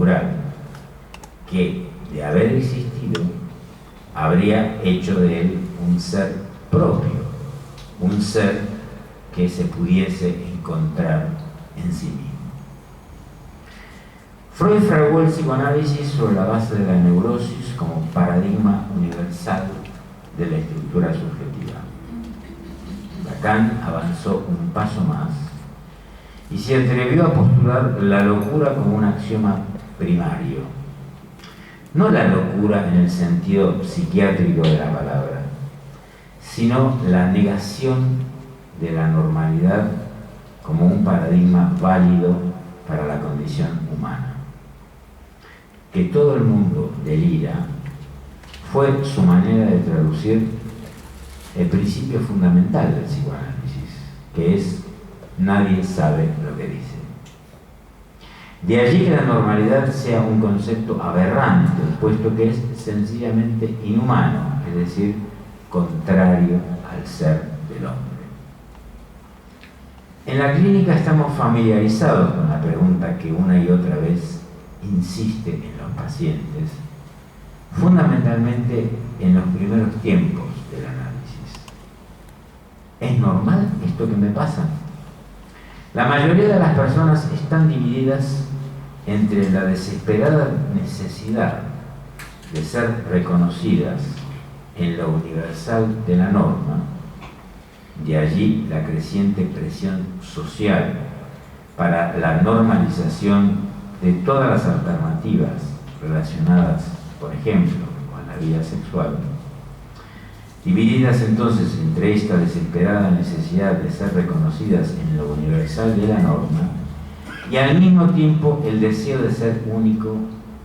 sobrenatural que, de haber existido, habría hecho de él un ser propio, un ser que se pudiese encontrar en sí mismo. Freud fraguó el psicoanálisis sobre la base de la neurosis como paradigma universal de la estructura subjetiva. Lacan avanzó un paso más y se atrevió a postular la locura como un axioma primario. No la locura en el sentido psiquiátrico de la palabra, sino la negación de la normalidad como un paradigma válido para la condición humana. Que todo el mundo delira fue su manera de traducir el principio fundamental del psicoanálisis, que es: nadie sabe lo que dice. De allí que la normalidad sea un concepto aberrante, puesto que es sencillamente inhumano, es decir, contrario al ser del hombre. En la clínica estamos familiarizados con la pregunta que una y otra vez insiste en los pacientes, fundamentalmente en los primeros tiempos del análisis: ¿es normal esto que me pasa? La mayoría de las personas están divididas entre la desesperada necesidad de ser reconocidas en lo universal de la norma, de allí la creciente presión social para la normalización de todas las alternativas relacionadas, por ejemplo, con la vida sexual, divididas entonces entre esta desesperada necesidad de ser reconocidas en lo universal de la norma y al mismo tiempo el deseo de ser único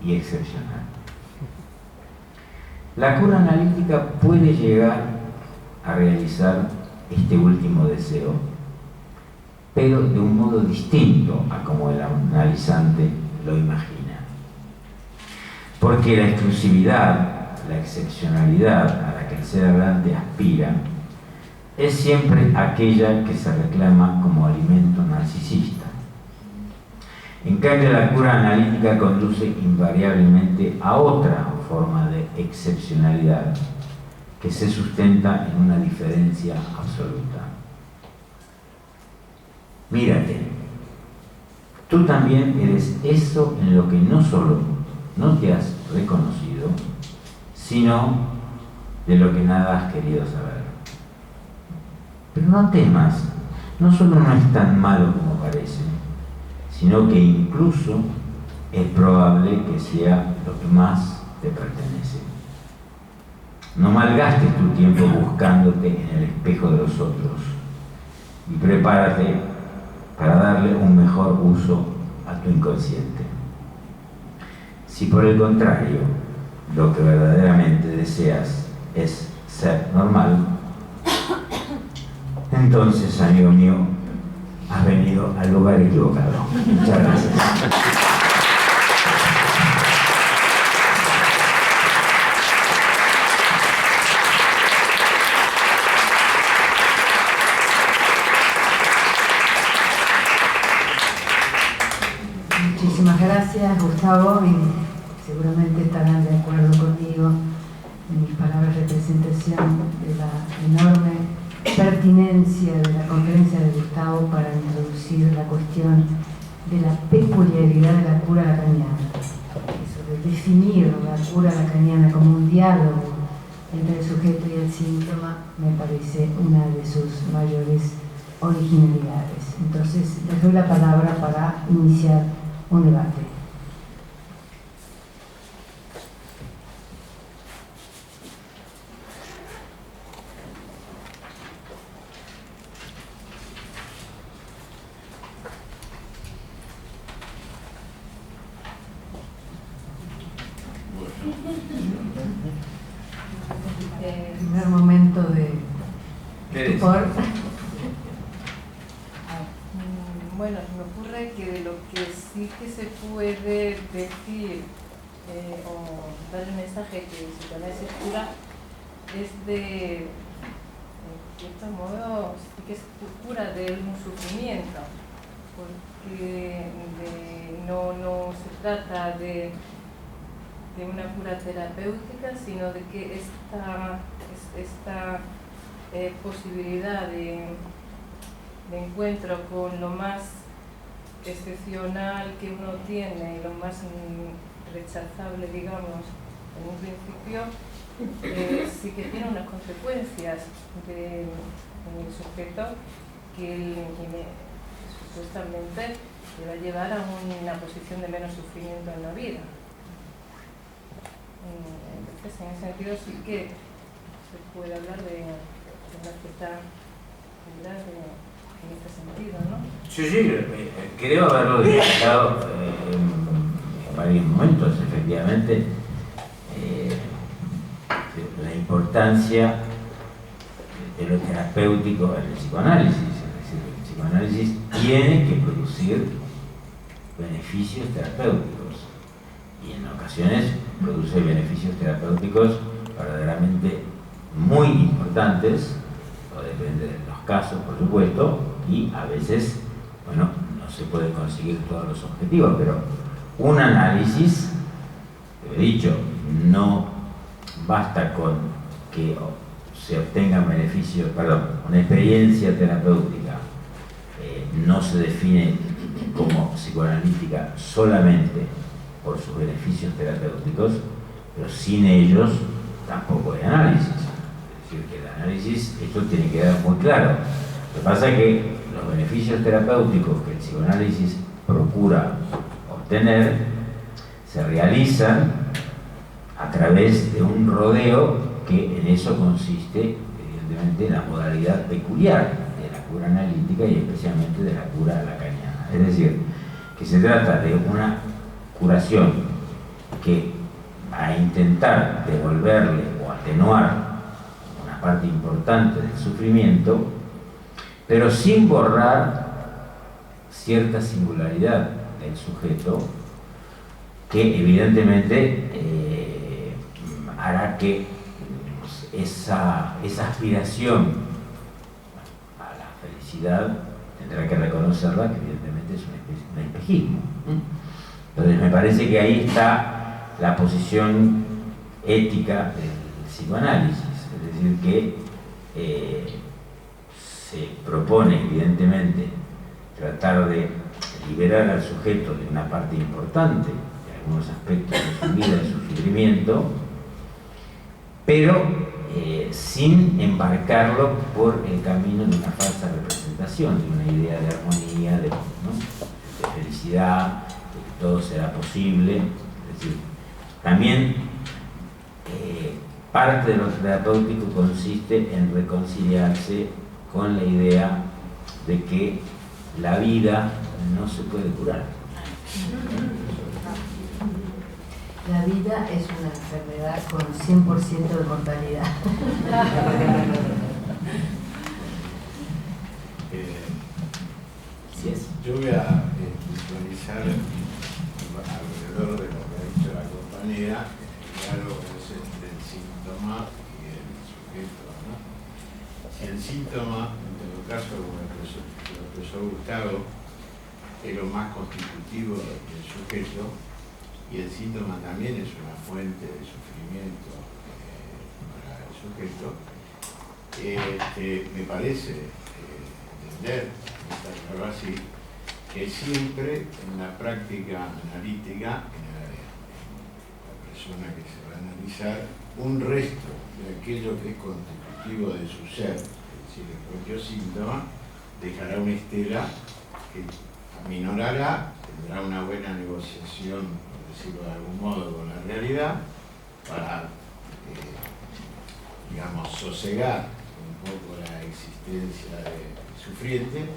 y excepcional. La cura analítica puede llegar a realizar este último deseo, pero de un modo distinto a como el analizante lo imagina. Porque la exclusividad, la excepcionalidad a la que el ser hablante aspira, es siempre aquella que se reclama como alimento narcisista. En cambio, la cura analítica conduce invariablemente a otra forma de excepcionalidad que se sustenta en una diferencia absoluta. Mírate, tú también eres eso en lo que no solo no te has reconocido, sino de lo que nada has querido saber. Pero no temas, no solo no es tan malo como parece, sino que incluso es probable que sea lo que más te pertenece. No malgastes tu tiempo buscándote en el espejo de los otros y prepárate para darle un mejor uso a tu inconsciente. Si por el contrario, lo que verdaderamente deseas es ser normal, entonces, amigo mío, has venido al lugar equivocado. Muchas gracias. Muchísimas gracias, Gustavo, y seguramente estarán de acuerdo conmigo en mis palabras de presentación de la enorme pertinencia de la conferencia de Gustavo para introducir la cuestión de la peculiaridad de la cura lacaniana. Eso de definir la cura lacaniana como un diálogo entre el sujeto y el síntoma me parece una de sus mayores originalidades. Entonces, les doy la palabra para iniciar un debate. Primer momento de estupor. Bueno, se me ocurre que de lo que sí que se puede decir o dar el mensaje que el psicoanálisis cura es de, en cierto modo, sí que es cura de un sufrimiento, porque no se trata de una cura terapéutica, sino de que esta posibilidad de encuentro con lo más excepcional que uno tiene y lo más rechazable, digamos, en un principio, sí que tiene unas consecuencias en el sujeto que supuestamente le va a llevar a una posición de menos sufrimiento en la vida. Entonces, en ese sentido sí que se puede hablar de una cierta actividad en este sentido, ¿no? Sí, creo haberlo detectado en varios momentos, efectivamente, la importancia de lo terapéutico en el psicoanálisis. Es decir, el psicoanálisis tiene que producir beneficios terapéuticos y en ocasiones produce beneficios terapéuticos verdaderamente muy importantes, o depende de los casos, por supuesto, y a veces, bueno, no se puede conseguir todos los objetivos, pero un análisis, lo he dicho, no basta con que se obtengan beneficios, una experiencia terapéutica no se define como psicoanalítica solamente por sus beneficios terapéuticos, pero sin ellos tampoco hay análisis. Es decir, que el análisis, esto tiene que quedar muy claro. Lo que pasa es que los beneficios terapéuticos que el psicoanálisis procura obtener se realizan a través de un rodeo que en eso consiste, evidentemente, en la modalidad peculiar de la cura analítica y especialmente de la cura lacaniana. Es decir, que se trata de una curación que a intentar devolverle o atenuar una parte importante del sufrimiento, pero sin borrar cierta singularidad del sujeto que evidentemente hará que esa aspiración a la felicidad tendrá que reconocerla, que evidentemente es un espejismo. Entonces me parece que ahí está la posición ética del psicoanálisis, es decir, que se propone evidentemente tratar de liberar al sujeto de una parte importante de algunos aspectos de su vida, de su sufrimiento, pero sin embarcarlo por el camino de una falsa representación, de una idea de armonía, de felicidad, de que todo será posible. Es decir, también parte de lo terapéutico consiste en reconciliarse con la idea de que la vida no se puede curar. La vida es una enfermedad con 100% de mortalidad. Sí es. Yo voy a puntualizar alrededor de lo que ha dicho la compañera, el diálogo entre el síntoma y el sujeto, ¿no? El síntoma, en todo caso, como el profesor Gustavo, es lo más constitutivo del sujeto, y el síntoma también es una fuente de sufrimiento para el sujeto. Me parece entender, algo así, que siempre en la práctica analítica, la persona que se va a analizar, un resto de aquello que es constitutivo de su ser, es decir, el propio síntoma, dejará una estela que aminorará, tendrá una buena negociación, decirlo de algún modo, con la realidad, para, digamos, sosegar un poco la existencia del sufriente,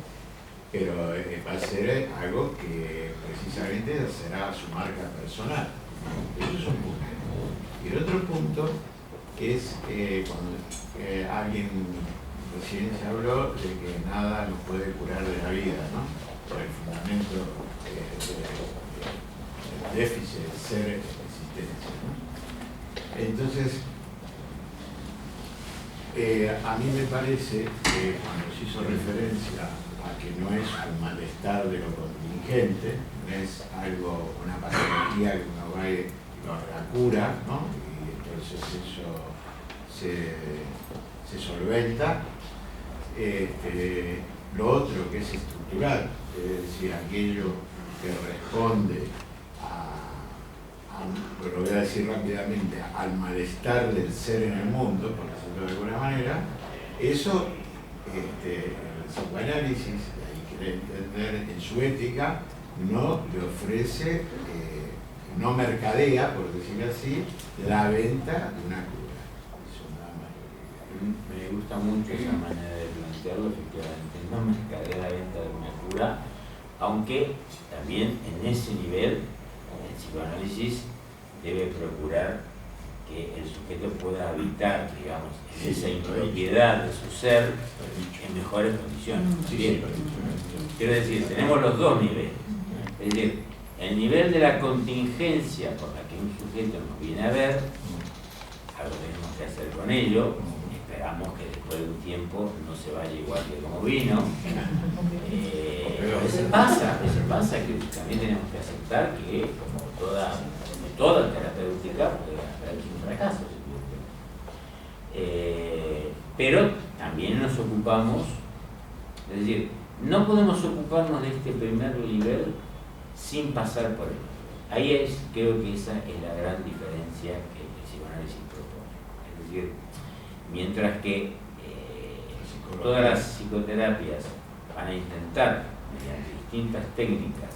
pero va a ser algo que precisamente será su marca personal. Eso es un punto. Y el otro punto es cuando alguien recién se habló de que nada nos puede curar de la vida, ¿no? Por el fundamento del déficit del ser en existencia, ¿no? Entonces, a mí me parece que cuando se hizo referencia a que no es un malestar de lo contingente, no es algo, una patología que uno va y la cura, ¿no? Y entonces eso se solventa. Lo otro que es estructural, es decir, aquello que responde lo voy a decir rápidamente, al malestar del ser en el mundo, por decirlo de alguna manera, eso el psicoanálisis, ahí quiere entender en su ética, no le ofrece, no mercadea, por decirlo así, la venta de una cura. Eso nada más. Me gusta mucho esa manera de plantearlo, efectivamente, no mercadea la venta de una cura, aunque también en ese nivel el psicoanálisis debe procurar que el sujeto pueda habitar, digamos, en esa impropiedad de su ser en mejores condiciones. Bien. Quiero decir, tenemos los dos niveles. Es decir, el nivel de la contingencia por la que un sujeto nos viene a ver, algo tenemos que hacer con ello, esperamos que después de un tiempo no se vaya igual que como vino. A veces pasa que también tenemos que aceptar que como toda terapéutica puede haber un fracaso. Pero también nos ocupamos, es decir, no podemos ocuparnos de este primer nivel sin pasar por él. Ahí creo que esa es la gran diferencia que el psicoanálisis propone. Es decir, mientras que todas las psicoterapias van a intentar, mediante distintas técnicas,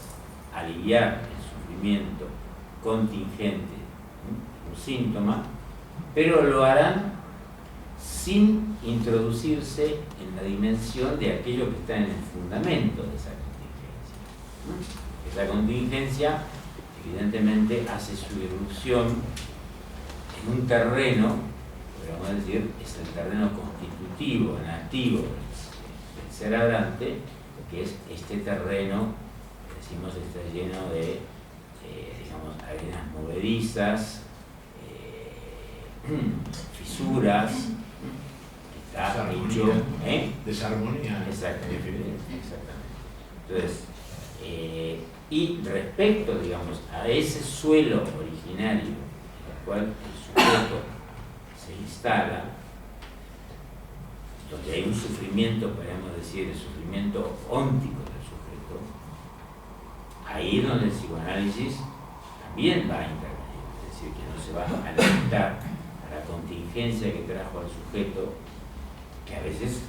aliviar el sufrimiento contingente, un síntoma, pero lo harán sin introducirse en la dimensión de aquello que está en el fundamento de esa contingencia. Esa contingencia, evidentemente, hace su irrupción en un terreno, podríamos decir, es el terreno constitutivo, nativo del ser hablante, que es este terreno, decimos, está lleno de digamos, arenas movedizas, fisuras, que está hecho... Desarmonía. Exactamente. Entonces, y respecto, digamos, a ese suelo originario en el cual el sujeto se instala, donde hay un sufrimiento, podríamos decir, el sufrimiento óntico del sujeto, ahí es donde el psicoanálisis también va a intervenir, es decir, que no se va a limitar a la contingencia que trajo al sujeto, que a veces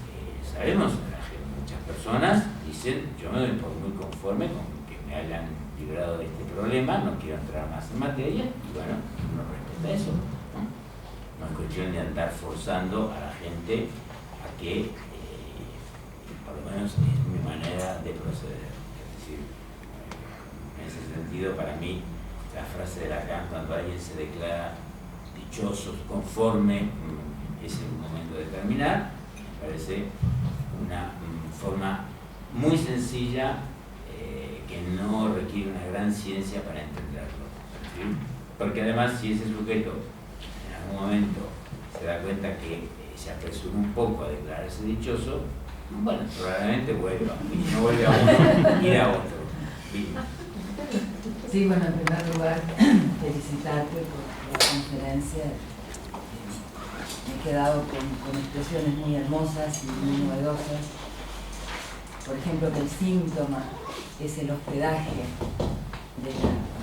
sabemos que muchas personas dicen, yo me doy por muy conforme con que me hayan librado de este problema, no quiero entrar más en materia, y bueno, uno respeta eso, ¿no? No es cuestión de andar forzando a la gente a que, por lo menos es mi manera de proceder. Es decir, en ese sentido, para mí, la frase de Lacan, cuando alguien se declara dichoso, conforme, es el momento de terminar, me parece una forma muy sencilla que no requiere una gran ciencia para entenderlo. ¿Sí? Porque además, si ese sujeto en algún momento se da cuenta que se apresura un poco a declararse dichoso, bueno, probablemente vuelva, y no vuelve a uno, ir a otro. ¿Sí? Sí, bueno, en primer lugar, felicitarte por la conferencia. Me he quedado con expresiones muy hermosas y muy novedosas. Por ejemplo, que el síntoma es el hospedaje de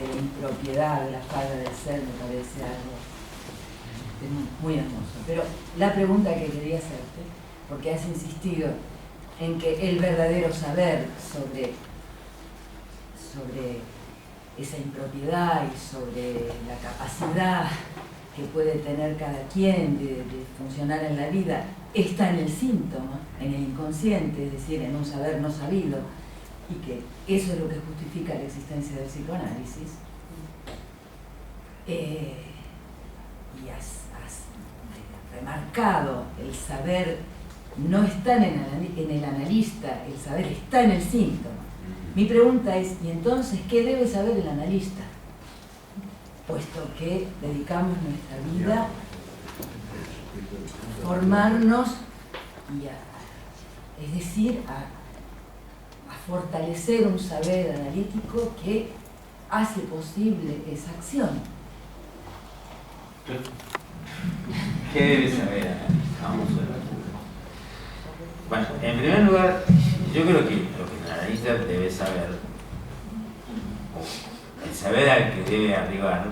la impropiedad, de la falta del ser, me parece algo muy hermoso. Pero la pregunta que quería hacerte, porque has insistido en que el verdadero saber sobre esa impropiedad y sobre la capacidad que puede tener cada quien de funcionar en la vida está en el síntoma, en el inconsciente, es decir, en un saber no sabido, y que eso es lo que justifica la existencia del psicoanálisis. Y has remarcado el saber no está en el analista, el saber está en el síntoma. Mi pregunta es, ¿y entonces qué debe saber el analista? Puesto que dedicamos nuestra vida a formarnos y es decir, fortalecer un saber analítico que hace posible esa acción. ¿Qué debe saber? Vamos a ver. Bueno, en primer lugar, yo creo que lo que el analista debe saber, o el saber al que debe arribar,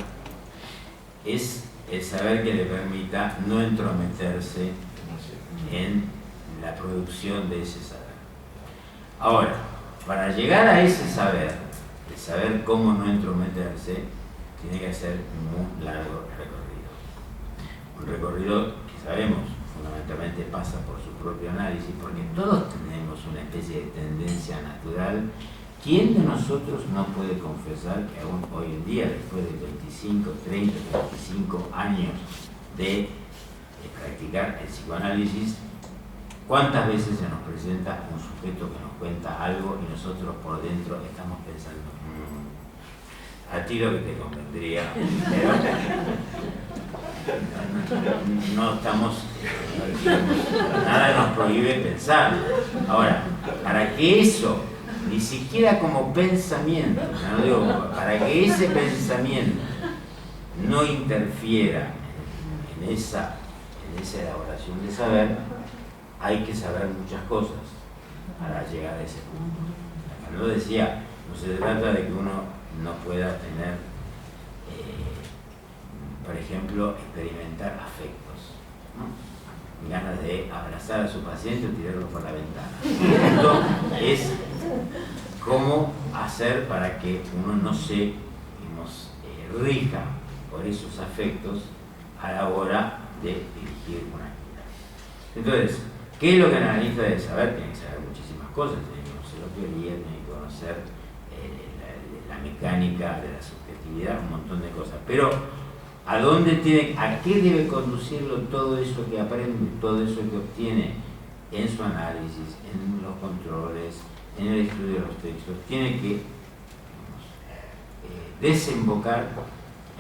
es el saber que le permita no entrometerse en la producción de ese saber. Ahora, para llegar a ese saber, el saber cómo no entrometerse, tiene que hacer un largo recorrido. Un recorrido que sabemos fundamentalmente pasa por su propio análisis, porque todos tenemos una especie de tendencia natural. ¿Quién de nosotros no puede confesar que aún hoy en día, después de 25, 30, 35 años de practicar el psicoanálisis, cuántas veces se nos presenta un sujeto que nos cuenta algo y nosotros por dentro estamos pensando, a ti lo que te convendría, pero no estamos, nada nos prohíbe pensar. Ahora, para que eso, ni siquiera como pensamiento, no digo, para que ese pensamiento no interfiera en esa elaboración de saber, hay que saber muchas cosas para llegar a ese punto. Yo decía, no se trata de que uno no pueda tener, por ejemplo, experimentar afectos, ¿no? Ganas de abrazar a su paciente o tirarlo por la ventana. Esto es cómo hacer para que uno no se, digamos, rija por esos afectos a la hora de dirigir una actividad. Entonces, ¿qué es lo que el analista debe saber? Tiene que saber muchísimas cosas, tiene que conocer la teoría, tiene que conocer la mecánica de la subjetividad, un montón de cosas. Pero, ¿a qué debe conducirlo todo eso que aprende, todo eso que obtiene en su análisis, en los controles, en el estudio de los textos? Tiene que, digamos, desembocar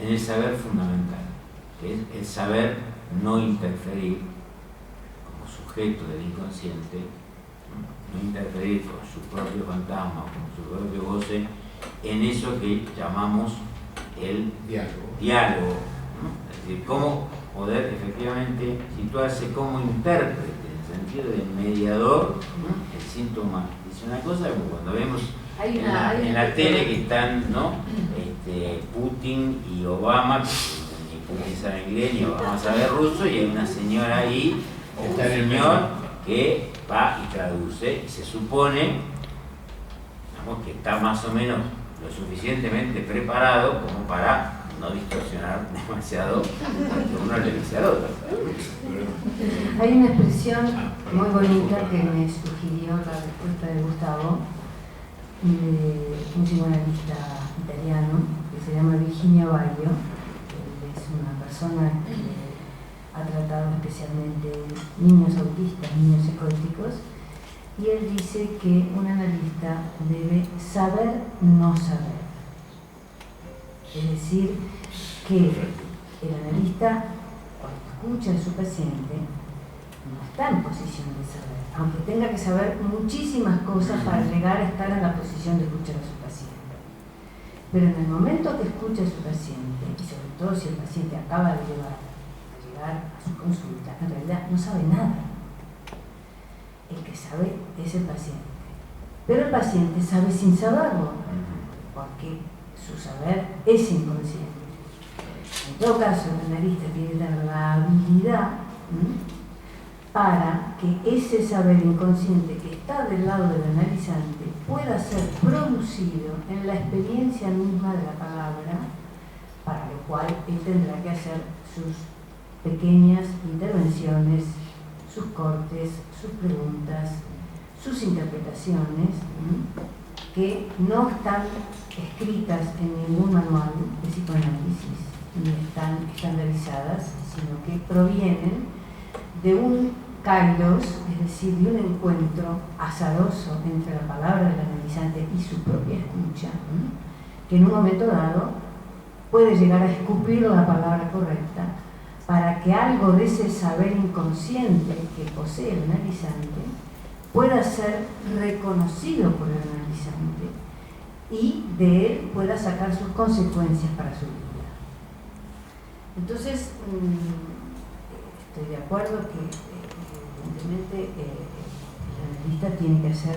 en el saber fundamental, que es el saber no interferir como sujeto del inconsciente, no interferir con su propio fantasma, con su propio goce, en eso que llamamos el diálogo, ¿no? Es decir, cómo poder efectivamente situarse como intérprete, en el sentido de mediador, ¿no? El síntoma dice una cosa, como cuando vemos en la tele que están, ¿no? Putin y Obama, ni Putin sabe inglés ni Obama sabe ruso, y hay una señora ahí, o un señor que va y traduce, y se supone, digamos, que está más o menos lo suficientemente preparado como para no distorsionar demasiado lo que uno le dice al otro. Hay una expresión muy bonita que me sugirió la respuesta de Gustavo, de un psicoanalista italiano que se llama Virginio Baglio. Él es una persona que ha tratado especialmente niños autistas, niños psicóticos, y él dice que un analista debe saber no saber. Es decir, que el analista, cuando escucha a su paciente, no está en posición de saber, aunque tenga que saber muchísimas cosas para llegar a estar en la posición de escuchar a su paciente. Pero en el momento que escucha a su paciente, y sobre todo si el paciente acaba de llegar a su consulta, en realidad no sabe nada. El que sabe es el paciente. Pero el paciente sabe sin saberlo, porque su saber es inconsciente. En todo caso, el analista tiene que tener la habilidad para que ese saber inconsciente que está del lado del analizante pueda ser producido en la experiencia misma de la palabra, para lo cual él tendrá que hacer sus pequeñas intervenciones, sus cortes, sus preguntas, sus interpretaciones, que no están escritas en ningún manual de psicoanálisis, ni están estandarizadas, sino que provienen de un kairos, es decir, de un encuentro azaroso entre la palabra del analizante y su propia escucha, que en un momento dado puede llegar a escupir la palabra correcta para que algo de ese saber inconsciente que posee el analizante pueda ser reconocido por el analizante precisamente, y de él pueda sacar sus consecuencias para su vida. Entonces, estoy de acuerdo que evidentemente el analista tiene que hacer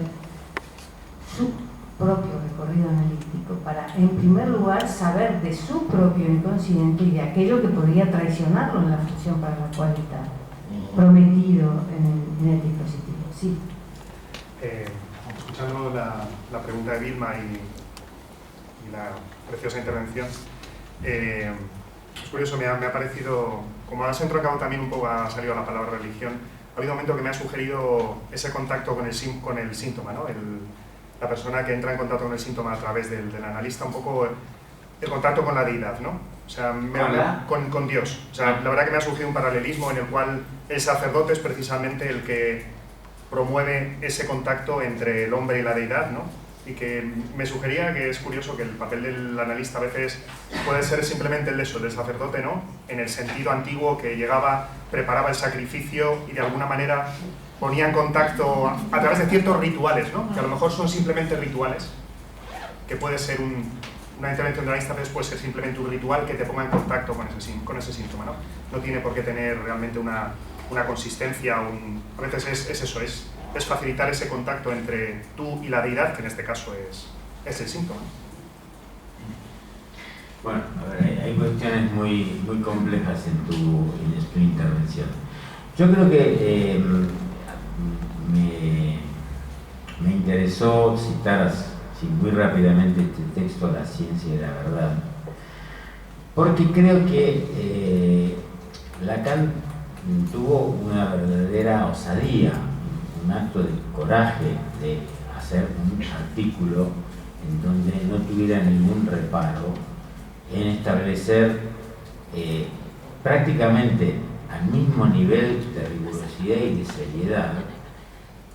su propio recorrido analítico para, en primer lugar, saber de su propio inconsciente y de aquello que podría traicionarlo en la función para la cual está prometido en el dispositivo. Sí. Escuchando la pregunta de Vilma y la preciosa intervención, es curioso, me ha parecido, como has entrocado también un poco, ha salido la palabra religión, ha habido un momento que me ha sugerido ese contacto con el síntoma, ¿no? La persona que entra en contacto con el síntoma a través del analista, un poco el contacto con la deidad, ¿no? O sea, con Dios. O sea, la verdad que me ha surgido un paralelismo en el cual el sacerdote es precisamente el que promueve ese contacto entre el hombre y la deidad, ¿no? Y que me sugería que es curioso que el papel del analista a veces puede ser simplemente el de eso, del sacerdote, ¿no? En el sentido antiguo que llegaba, preparaba el sacrificio y de alguna manera ponía en contacto a través de ciertos rituales, ¿no? Que a lo mejor son simplemente rituales, que puede ser una intervención de analista, a veces puede ser simplemente un ritual que te ponga en contacto con ese síntoma, ¿no? No tiene por qué tener realmente una consistencia, a veces es eso, es facilitar ese contacto entre tú y la deidad, que en este caso es el síntoma. Bueno, a ver, hay cuestiones muy complejas en tu intervención. Yo creo que me interesó citar muy rápidamente este texto, La ciencia y la verdad, porque creo que Lacan tuvo una verdadera osadía, un acto de coraje de hacer un artículo en donde no tuviera ningún reparo en establecer prácticamente al mismo nivel de rigurosidad y de seriedad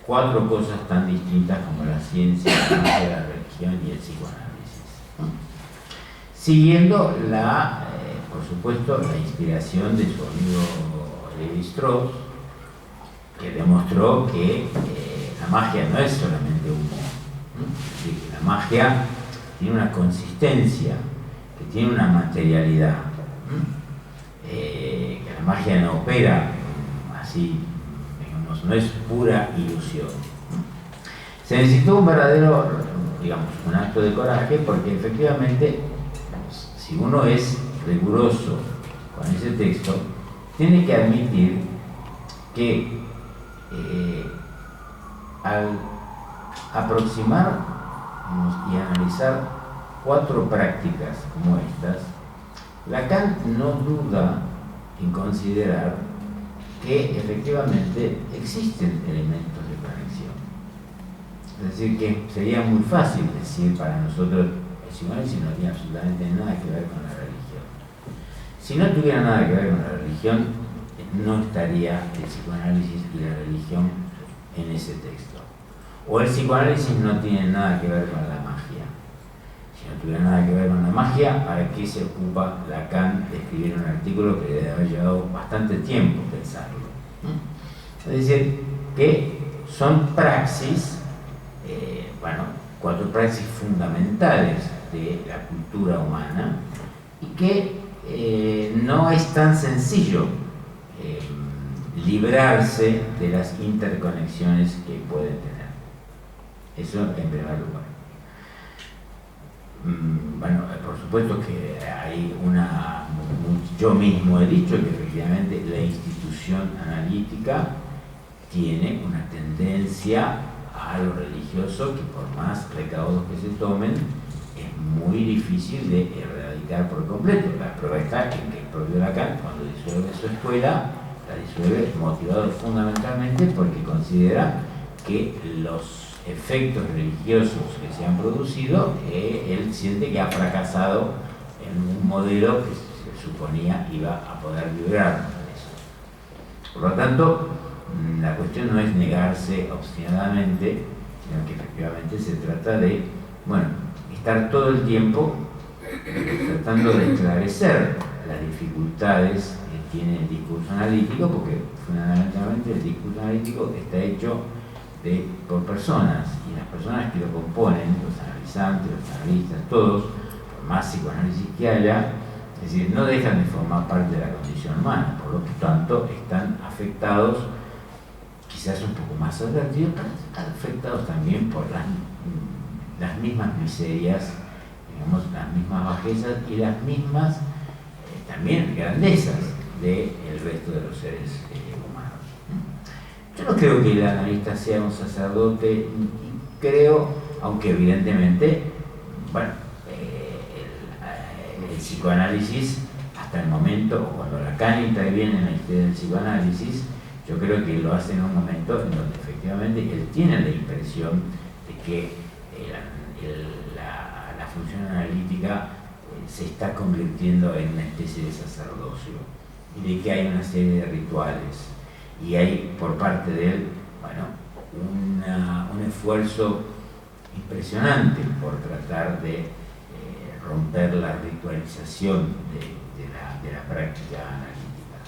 4 cosas tan distintas como la ciencia, la religión y el psicoanálisis, ¿no? Siguiendo por supuesto, la inspiración de su amigo Lévi-Strauss, que demostró que la magia no es solamente humo, ¿no? Es decir, que la magia tiene una consistencia, que tiene una materialidad, ¿no? Que la magia no opera así, digamos, no es pura ilusión, ¿no? Se necesitó un verdadero, digamos, un acto de coraje, porque efectivamente, si uno es riguroso con ese texto, tiene que admitir que al aproximarnos y analizar 4 prácticas como estas, Lacan no duda en considerar que efectivamente existen elementos de conexión. Es decir, que sería muy fácil decir para nosotros el psicoanálisis no tiene absolutamente nada que ver con la religión. Si no tuviera nada que ver con la religión, no estaría el psicoanálisis y la religión en ese texto. O el psicoanálisis no tiene nada que ver con la magia. Si no tuviera nada que ver con la magia, ¿para qué se ocupa Lacan de escribir un artículo que le debe haber llevado bastante tiempo pensarlo? Es decir, que son praxis, 4 praxis fundamentales de la cultura humana, y que no es tan sencillo librarse de las interconexiones que pueden tener. Eso en primer lugar. Por supuesto que hay yo mismo he dicho que efectivamente la institución analítica tiene una tendencia a lo religioso que, por más recaudos que se tomen, es muy difícil de erradicar por completo. La prueba está en que el propio Lacan, cuando disuelve su escuela, la disuelve motivado fundamentalmente porque considera que los efectos religiosos que se han producido, él siente que ha fracasado en un modelo que se suponía iba a poder librarnos de eso. Por lo tanto, la cuestión no es negarse obstinadamente, sino que efectivamente se trata de, estar todo el tiempo tratando de esclarecer las dificultades que tiene el discurso analítico, porque fundamentalmente el discurso analítico está hecho por personas, y las personas que lo componen, los analizantes, los analistas, todos, por más psicoanálisis que haya, es decir, no dejan de formar parte de la condición humana, por lo tanto están afectados, quizás un poco más advertidos, pero están afectados también por las mismas miserias, digamos, las mismas bajezas y las mismas también grandezas del resto de los seres humanos. Yo no creo que el analista sea un sacerdote, y creo, aunque evidentemente, bueno, el psicoanálisis hasta el momento, o cuando Lacan interviene en la historia del psicoanálisis, yo creo que lo hace en un momento en donde efectivamente él tiene la impresión de que la función analítica se está convirtiendo en una especie de sacerdocio y de que hay una serie de rituales y hay por parte de él, bueno, un esfuerzo impresionante por tratar de romper la ritualización de la práctica analítica.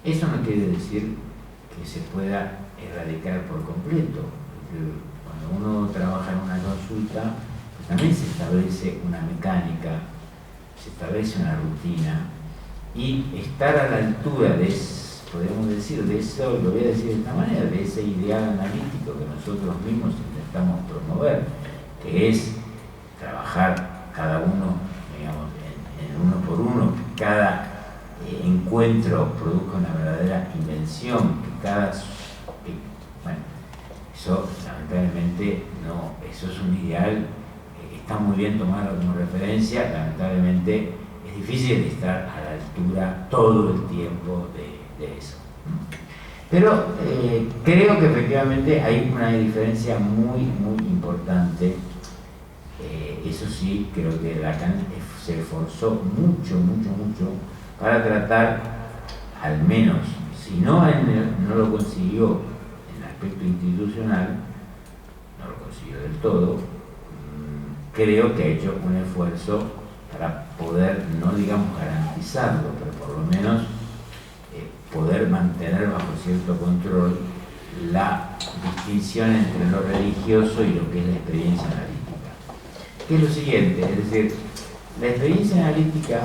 Eso no quiere decir que se pueda erradicar por completo. Cuando uno trabaja en una consulta, pues también se establece una mecánica, se establece una rutina, y estar a la altura de, podemos decir, de eso, lo voy a decir de esta manera, de ese ideal analítico que nosotros mismos intentamos promover, que es trabajar cada uno, digamos, en uno por uno, que cada encuentro produzca una verdadera invención, bueno, eso lamentablemente no, eso es un ideal que está muy bien tomado como referencia, lamentablemente es difícil estar a la altura todo el tiempo de eso. Pero creo que efectivamente hay una diferencia muy importante. Eso sí, creo que Lacan se esforzó mucho para tratar, al menos, si no lo consiguió en el aspecto institucional, no lo consiguió del todo, creo que ha hecho un esfuerzo para poder, no digamos garantizarlo, pero por lo menos poder mantener bajo cierto control la distinción entre lo religioso y lo que es la experiencia analítica. Que es lo siguiente, es decir, la experiencia analítica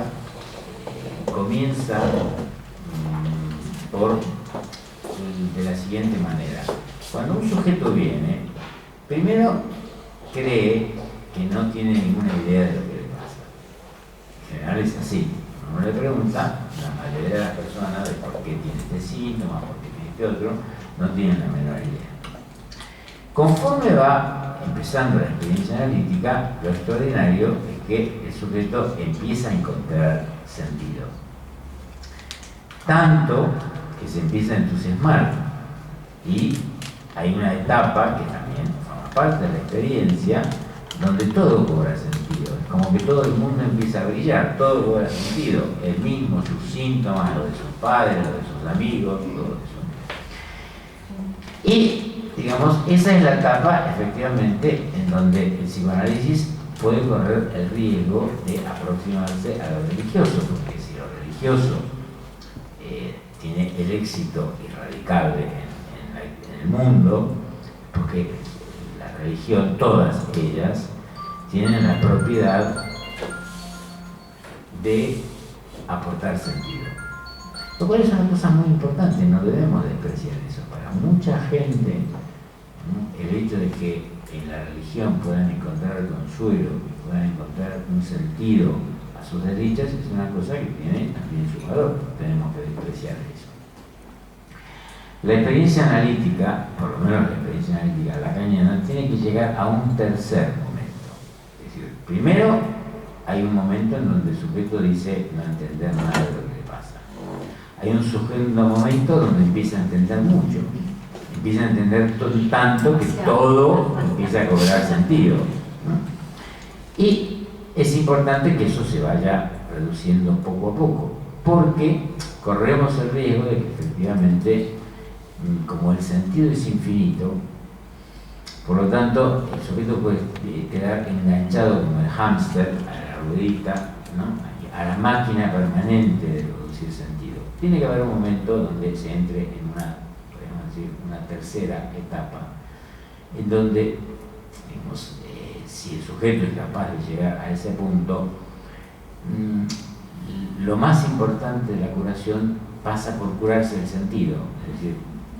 comienza de la siguiente manera. Cuando un sujeto viene, primero cree que no tiene ninguna idea de lo que le pasa. En general es así. Uno le pregunta, la mayoría de las personas, de por qué tiene este síntoma, por qué tiene este otro, no tienen la menor idea. Conforme va empezando la experiencia analítica, lo extraordinario es que el sujeto empieza a encontrar sentido. Tanto que se empieza a entusiasmar. Y hay una etapa que también forma parte de la experiencia, donde todo cobra sentido. Es como que todo el mundo empieza a brillar, todo cobra sentido. Él mismo, sus síntomas, lo de sus padres, lo de sus amigos, todo eso. Y, digamos, esa es la etapa, efectivamente, en donde el psicoanálisis puede correr el riesgo de aproximarse a lo religioso, porque si lo religioso tiene el éxito irradicable en el mundo, porque la religión, todas ellas, tienen la propiedad de aportar sentido. Lo cual es una cosa muy importante, no debemos despreciar eso. Para mucha gente, el hecho de que en la religión puedan encontrar consuelo, puedan encontrar un sentido a sus desdichas, es una cosa que tiene también su valor, no tenemos que despreciar eso. La experiencia analítica, por lo menos la experiencia analítica lacaniana, tiene que llegar a un tercer momento. Es decir, primero hay un momento en donde el sujeto dice no entender nada de lo que le pasa. Hay un segundo momento donde empieza a entender mucho. Empieza a entender tanto que todo empieza a cobrar sentido, ¿no? Y es importante que eso se vaya reduciendo poco a poco, porque corremos el riesgo de que efectivamente, como el sentido es infinito, por lo tanto el sujeto puede quedar enganchado como el hámster a la ruedita, ¿no? A la máquina permanente de producir sentido. Tiene que haber un momento donde se entre en una tercera etapa, en donde digamos, si el sujeto es capaz de llegar a ese punto, lo más importante de la curación pasa por curarse el sentido, es decir,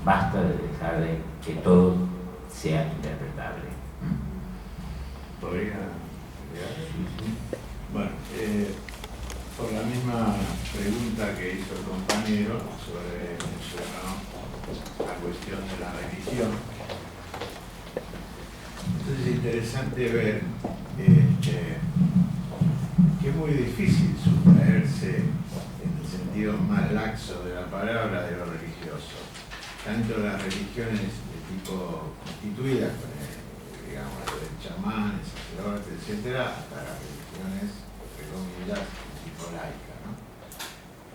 basta de dejar de que todo sea interpretable. ¿Podría? Bueno, por la misma pregunta que hizo el compañero sobre la cuestión de la religión, entonces es interesante ver que es muy difícil sustraerse en el sentido más laxo de la palabra de lo religioso. Tanto las religiones de tipo constituidas, digamos, de chamanes, sacerdotes, etcétera, hasta las religiones, entre comillas, de tipo laica, ¿no?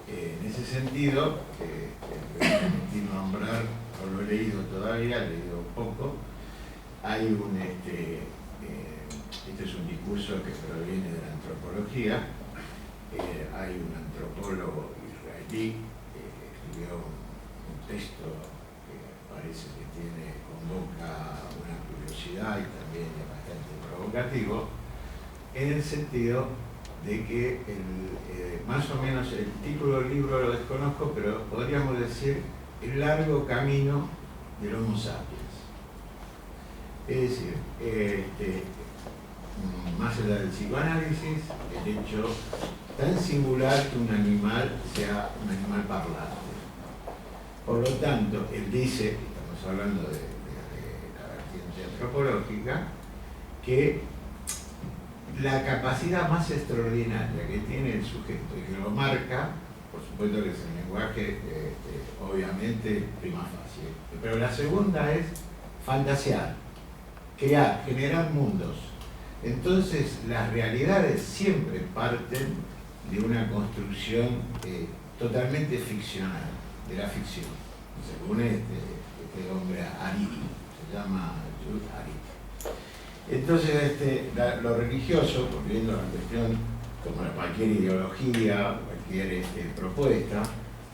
En ese sentido, permití nombrar, no lo he leído todavía, he leído poco, hay un, este es un discurso que proviene de la antropología, hay un antropólogo israelí que escribió un texto que parece que convoca una curiosidad y también es bastante provocativo, en el sentido de que más o menos el título del libro lo desconozco, pero podríamos decir el largo camino del Homo sapiens. Es decir, más allá del psicoanálisis, el hecho tan singular que un animal sea un animal parlante. Por lo tanto, él dice, estamos hablando de la vertiente antropológica, que la capacidad más extraordinaria que tiene el sujeto y que lo marca, por supuesto que es el lenguaje, obviamente prima facie, pero la segunda es fantasear, crear, generar mundos. Entonces las realidades siempre parten de una construcción totalmente ficcional, de la ficción, según este hombre Hariri, se llama Jude Hariri. Entonces lo religioso, volviendo a la cuestión, como cualquier ideología, cualquier propuesta,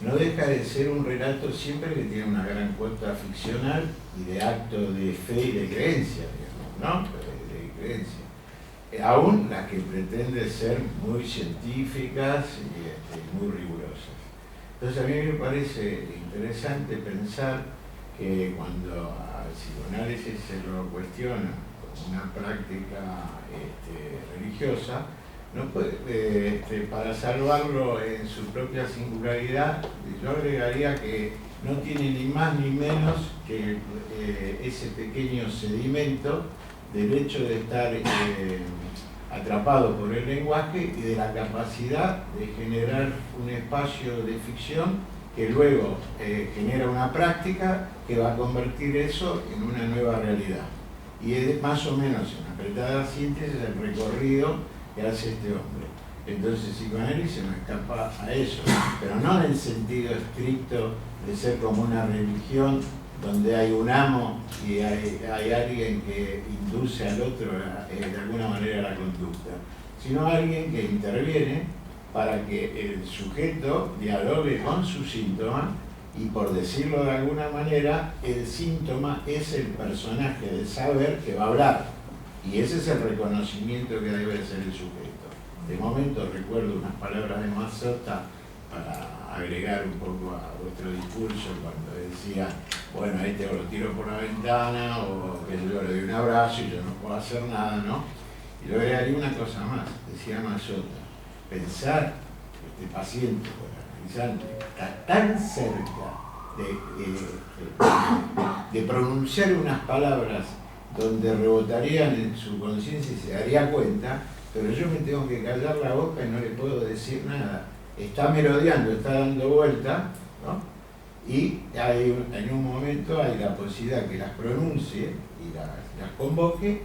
no deja de ser un relato siempre que tiene una gran cuota ficcional y de acto de fe y de creencia, digamos, ¿no? De creencia. Aún las que pretenden ser muy científicas y muy rigurosas. Entonces a mí me parece interesante pensar que cuando al psicoanálisis se lo cuestiona como una práctica religiosa, no puede, para salvarlo en su propia singularidad, yo agregaría que no tiene ni más ni menos que ese pequeño sedimento del hecho de estar atrapado por el lenguaje y de la capacidad de generar un espacio de ficción que luego genera una práctica que va a convertir eso en una nueva realidad. Y es más o menos en apretada síntesis el recorrido que hace este hombre. Entonces el psicoanálisis no escapa a eso, pero no en el sentido estricto de ser como una religión donde hay un amo y hay alguien que induce al otro de alguna manera a la conducta, sino alguien que interviene para que el sujeto dialogue con su síntoma y, por decirlo de alguna manera, el síntoma es el personaje del saber que va a hablar y ese es el reconocimiento que debe ser el sujeto. De momento recuerdo unas palabras de Mazzotta para agregar un poco a vuestro discurso cuando decía, bueno, a este lo tiro por la ventana o que yo le doy un abrazo y yo no puedo hacer nada, ¿no? Y le agregaría una cosa más, decía Mazzotta, pensar que este paciente o el analizante está tan cerca de pronunciar unas palabras donde rebotarían en su conciencia y se daría cuenta, pero yo me tengo que callar la boca y no le puedo decir nada. Está merodeando, está dando vuelta, ¿no? Y en un momento hay la posibilidad que las pronuncie y las convoque,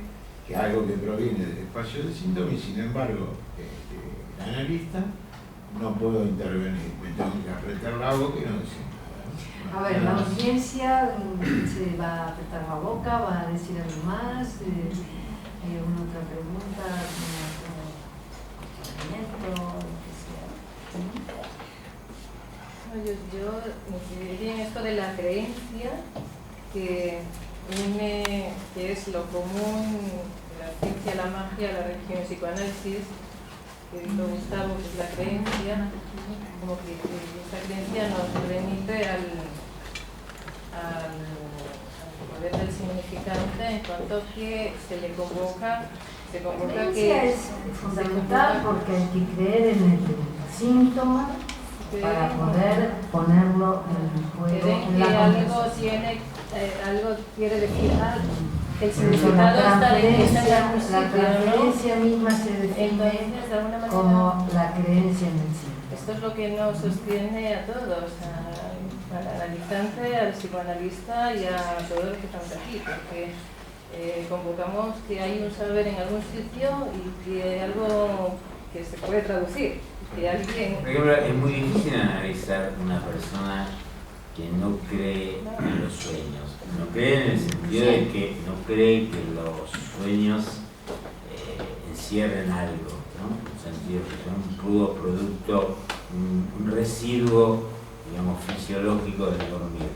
que es algo que proviene del espacio del síntoma, y sin embargo, el analista no puedo intervenir, me tengo que apretar la boca y no decir nada. A ver, la audiencia se va a apretar la boca, va a decir algo más. ¿Hay alguna otra pregunta? Yo incidiría en esto de la creencia, que une, que es lo común, la ciencia, la magia, la religión y el psicoanálisis, que dijo Gustavo, que es la creencia, como que esta creencia nos remite al poder del significante, en cuanto que se le convoca, La creencia es fundamental porque hay que creer en el síntoma para poder ponerlo en juego en la conversación. algo quiere decir algo. El Pero significado la está en algún transferencia sitio, ¿no? misma se define Entonces, de alguna manera, como la creencia en el síntoma. esto es lo que nos sostiene a todos, al analizante, al psicoanalista y a todos los que estamos aquí, porque convocamos que hay un saber en algún sitio y que hay algo que se puede traducir, que alguien... Por ejemplo, es muy difícil analizar una persona que no cree en los sueños. No cree en el sentido de que no cree que los sueños encierren algo, ¿no? En el sentido que son un puro producto, un residuo, digamos, fisiológico del dormir.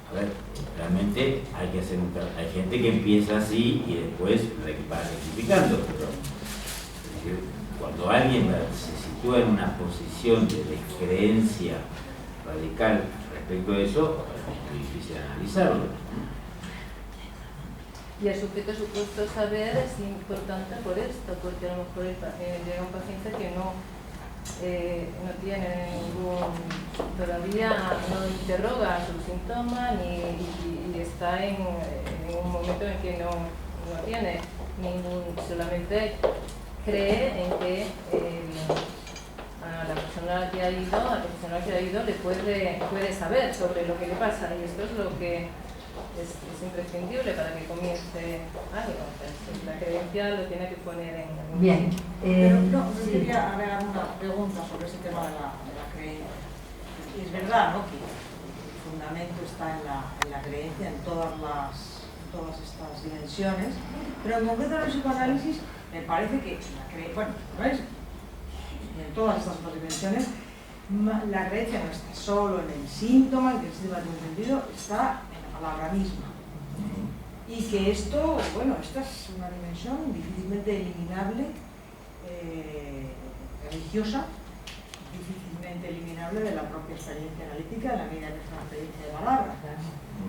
A ver, realmente hay que hacer hay gente que empieza así y después va rectificando, pero es decir, cuando alguien se sitúa en una posición de descreencia radical respecto a eso, es muy difícil analizarlo. Y el sujeto supuesto saber es importante por esto, porque a lo mejor llega un paciente que no tiene todavía no interroga su síntoma y está en un momento en que no tiene solamente cree en que a la persona que ha ido le puede saber sobre lo que le pasa, y esto es lo que es imprescindible para que comience algo. Entonces, la creencia lo tiene que poner en algún Bien. Pero no, yo quería agregar una pregunta sobre ese tema de la creencia. Es verdad, ¿no?, que el fundamento está en la creencia en todas estas dimensiones, pero en concreto en el psicoanálisis me parece que en todas estas otras dimensiones la creencia no está solo en el síntoma, en que el síntoma tiene un sentido, está en la palabra misma. Y que esto, esta es una dimensión difícilmente eliminable, religiosa, difícilmente eliminable de la propia experiencia analítica, en la medida que es una experiencia de palabra.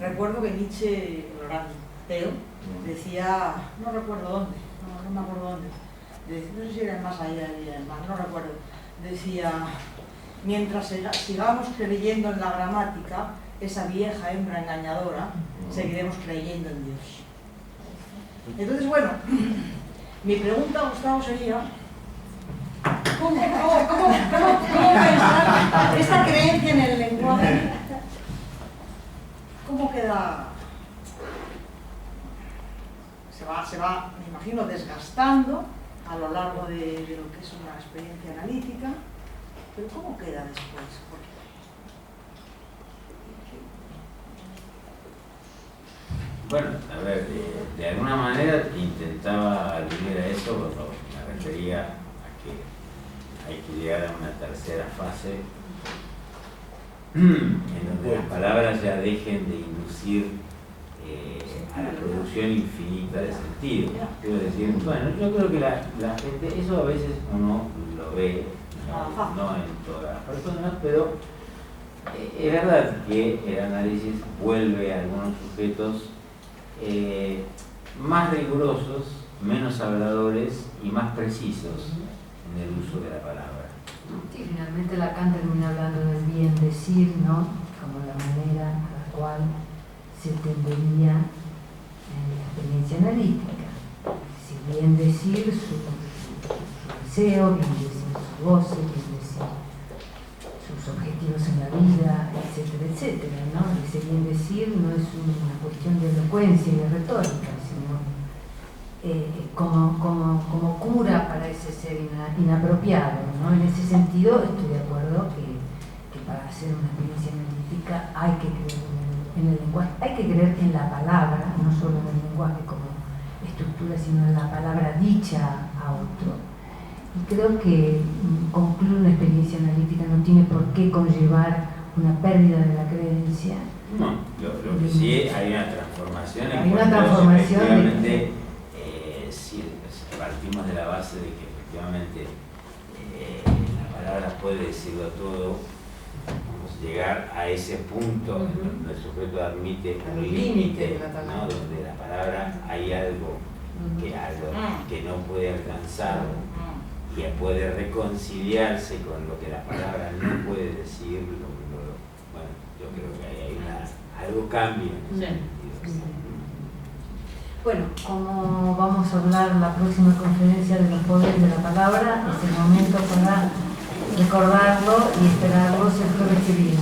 Recuerdo que Nietzsche, el gran ateo, decía, no recuerdo dónde, no me acuerdo dónde, no sé si era más allá del más, no recuerdo, decía, mientras sigamos creyendo en la gramática, esa vieja hembra engañadora, seguiremos creyendo en Dios. Entonces, mi pregunta, Gustavo, sería ¿cómo pensar esta creencia en el lenguaje? ¿Cómo queda? Se va, me imagino, desgastando a lo largo de lo que es una experiencia analítica, pero ¿cómo queda después? Bueno, a ver, de alguna manera intentaba aludir a eso cuando me refería a que hay que llegar a una tercera fase en donde las palabras ya dejen de inducir a la producción infinita de sentido. Quiero decir, yo creo que la gente, eso a veces uno lo ve, no en todas las personas, pero es verdad que el análisis vuelve a algunos sujetos más rigurosos, menos habladores y más precisos en el uso de la palabra. Sí, finalmente Lacan termina hablando del bien decir, ¿no?, como la manera a la cual se entendería en la experiencia analítica. Si bien decir su deseo, bien decir su goce, bien decir sus objetivos en la vida, etcétera, etcétera, ¿no? Ese bien decir no es una cuestión de elocuencia y de retórica, sino como cura para ese ser inapropiado, ¿no? En ese sentido estoy de acuerdo que para hacer una experiencia analítica hay que creer en el lenguaje, hay que creer en la palabra, no solo en el lenguaje como estructura, sino en la palabra dicha a otro. Y creo que concluir una experiencia analítica no tiene por qué conllevar una pérdida de la creencia. No. Lo que sí hay una transformación en Hay una cuanto transformación efectivamente, si partimos de la base de que efectivamente la palabra puede decirlo todo, vamos a llegar a ese punto en donde el sujeto admite un límite, ¿no? Donde la palabra hay algo que no puede alcanzar y puede reconciliarse con lo que la palabra no puede decir. Bueno, yo creo que ahí hay algo cambia en ese sentido. Bueno, como vamos a hablar la próxima conferencia de los poderes de la palabra, es el momento para recordarlo y esperarlos el jueves que viene.